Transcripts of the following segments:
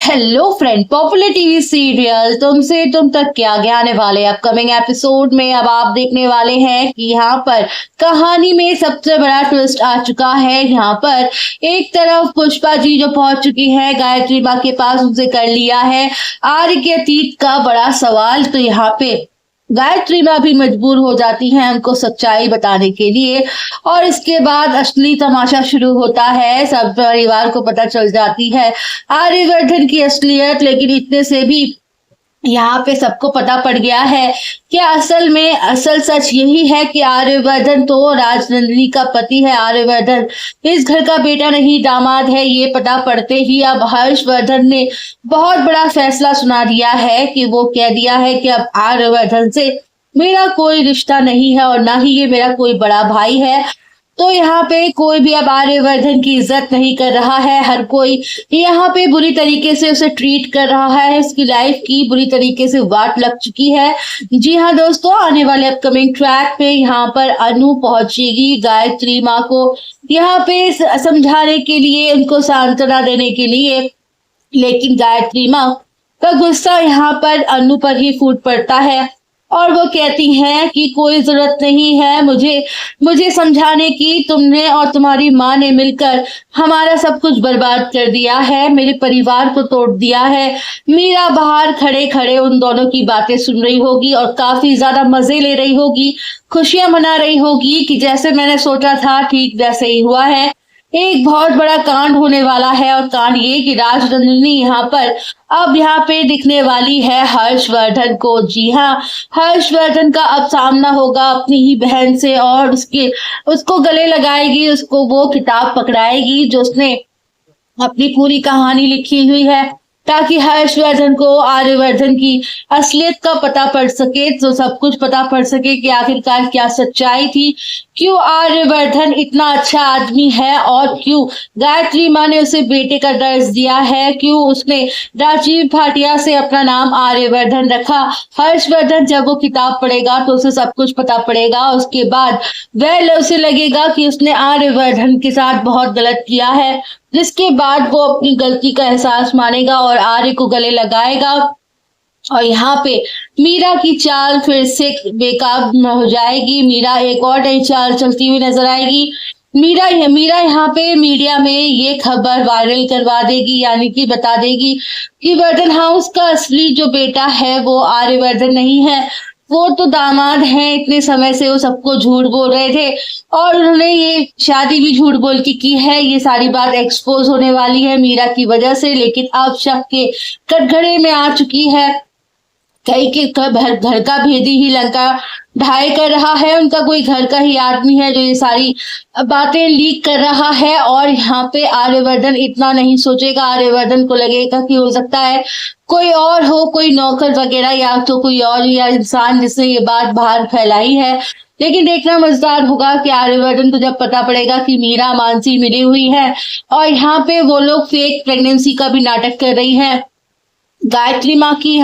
Hello friend, popular TV serial तुमसे तुम तक क्या क्या आने वाले अपकमिंग एपिसोड में अब आप देखने वाले हैं कि यहाँ पर कहानी में सबसे बड़ा ट्विस्ट आ चुका है। यहाँ पर एक तरफ पुष्पा जी जो पहुंच चुकी है गायत्री माँ के पास, उनसे कर लिया है आर्य के अतीत का बड़ा सवाल। तो यहाँ पे गायत्री माँ भी मजबूर हो जाती हैं उनको सच्चाई बताने के लिए, और इसके बाद असली तमाशा शुरू होता है। सब परिवार को पता चल जाती है आर्यवर्धन की असलियत, लेकिन इतने से भी यहाँ पे सबको पता पड़ गया है कि असल में असल सच यही है कि आर्यवर्धन तो राजनंदिनी का पति है। आर्यवर्धन इस घर का बेटा नहीं, दामाद है। ये पता पड़ते ही अब हर्षवर्धन ने बहुत बड़ा फैसला सुना दिया है कि वो कह दिया है कि अब आर्यवर्धन से मेरा कोई रिश्ता नहीं है और ना ही ये मेरा कोई बड़ा भाई है। तो यहाँ पे कोई भी अब आर्यवर्धन की इज्जत नहीं कर रहा है। हर कोई यहाँ पे बुरी तरीके से उसे ट्रीट कर रहा है। इसकी लाइफ की बुरी तरीके से वाट लग चुकी है। जी हाँ दोस्तों, आने वाले अपकमिंग ट्रैक पे यहाँ पर अनु पहुंचेगी गायत्री माँ को यहाँ पे समझाने के लिए, उनको सांत्वना देने के लिए। लेकिन गायत्री माँ का गुस्सा यहाँ पर अनु पर ही फूट पड़ता है और वो कहती हैं कि कोई जरूरत नहीं है मुझे समझाने की। तुमने और तुम्हारी माँ ने मिलकर हमारा सब कुछ बर्बाद कर दिया है, मेरे परिवार को तोड़ दिया है। मीरा बाहर खड़े खड़े उन दोनों की बातें सुन रही होगी और काफी ज्यादा मजे ले रही होगी, खुशियां मना रही होगी कि जैसे मैंने सोचा था ठीक वैसे ही हुआ है। एक बहुत बड़ा कांड होने वाला है और कांड ये कि राजनंदिनी यहाँ पे दिखने वाली है हर्षवर्धन को। जी हाँ, हर्षवर्धन का अब सामना होगा अपनी ही बहन से और उसको गले लगाएगी, उसको वो किताब पकड़ाएगी जो उसने अपनी पूरी कहानी लिखी हुई है, ताकि हर्षवर्धन को आर्यवर्धन की असलियत का पता पड़ सके, तो सब कुछ पता पड़ सके कि आखिरकार क्या सच्चाई थी, क्यों आर्यवर्धन इतना अच्छा आदमी है और क्यों गायत्री माँ ने उसे बेटे का दर्ज दिया है, क्यों उसने राजीव भाटिया से अपना नाम आर्यवर्धन रखा। हर्षवर्धन जब वो किताब पढ़ेगा तो उसे सब कुछ पता पड़ेगा। उसके बाद वह उसे लगेगा कि उसने आर्यवर्धन के साथ बहुत गलत किया है, जिसके बाद वो अपनी गलती का एहसास मानेगा और आर्य को गले लगाएगा। और यहाँ पे मीरा की चाल फिर से बेकाब हो जाएगी। मीरा एक और नई चाल चलती हुई नजर आएगी। मीरा यहाँ पे मीडिया में ये खबर वायरल करवा देगी, यानी कि बता देगी कि वर्धन हाउस का असली जो बेटा है वो आर्यवर्धन नहीं है, वो तो दामाद हैं। इतने समय से वो सबको झूठ बोल रहे थे और उन्होंने ये शादी भी झूठ बोल के की है। ये सारी बात एक्सपोज होने वाली है मीरा की वजह से, लेकिन अब शक के कटघरे में आ चुकी है। कई के घर का भेदी ही लंका ढाई कर रहा है, उनका कोई घर का ही आदमी है जो ये सारी बातें लीक कर रहा है। और यहाँ पे आर्यवर्धन इतना नहीं सोचेगा, आर्यवर्धन को लगेगा कि हो सकता है कोई और हो, कोई नौकर वगैरह या तो कोई और या इंसान जिसने ये बात बाहर फैलाई है। लेकिन देखना मजेदार होगा कि आर्यवर्धन को जब पता पड़ेगा कि मीरा मानसी मिली हुई है और यहाँ पे वो लोग फेक प्रेगनेंसी का भी नाटक कर रही है, गायत्री माँ की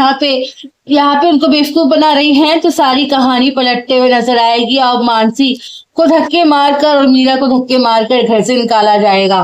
यहाँ पे उनको बेवकूफ बना रही हैं, तो सारी कहानी पलटते हुए नजर आएगी और मानसी को धक्के मारकर और मीरा को धक्के मारकर घर से निकाला जाएगा।